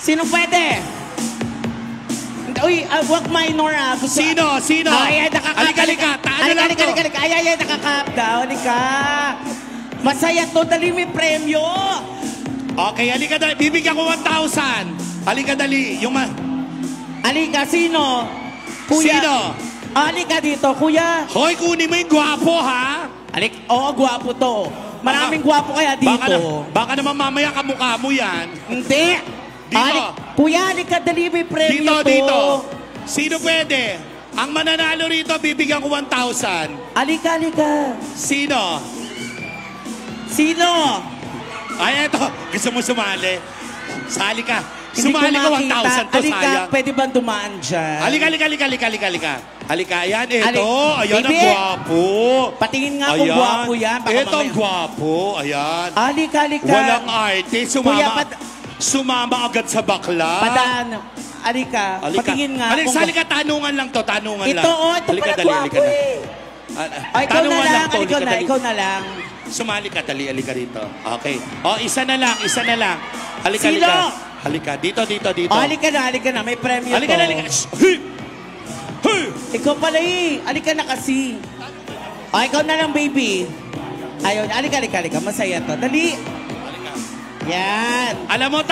Sino pwede? Uy, wag minor ah. Gusto, Sino? Ay, nakakap. Halika. Taano lang to. Halika. Ay, nakakap daw. Halika. Masaya to. Dali may premyo. Okay, halika dali. Bibigyan ko 1,000. Halika dali. Halika, sino? Kuya. Sino? Halika dito, kuya. Hoy, kunin mo yung gwapo, ha? Oo, gwapo to. Maraming gwapo kaya dito. Baka naman mamaya kamukha mo yan. Hindi. Dito. Kuya, halika, dali may premyo to. Dito. Sino pwede? Ang mananalo rito, bibigyan ko 1,000. Halika. Sino? Ay, eto. Gusto mo sumali? Sali ka. Sumali ka 1,000 to, sayang. Pwede bang dumaan dyan? Halika. Halika, ayan, eto. Ayan ang gwapo. Patingin nga kung gwapo yan. Eto ang gwapo. Ayan. Halika. Walang arte. Sumama agad sa bakla. Padaan. Halika. Patingin nga. Halika, tanungan lang to. Tanungan lang. Ito pala gwapo eh. Ikaw na lang. Sumali ka, halika rito. Okay. Isa na lang. Halika. Sino? Halika, dito. Halika na. May premyo to. Halika. Ikaw pala eh. Halika na kasi. Ikaw na lang, baby. Ayun, halika. Masaya to. Dali. Halika. Yan. Alam mo,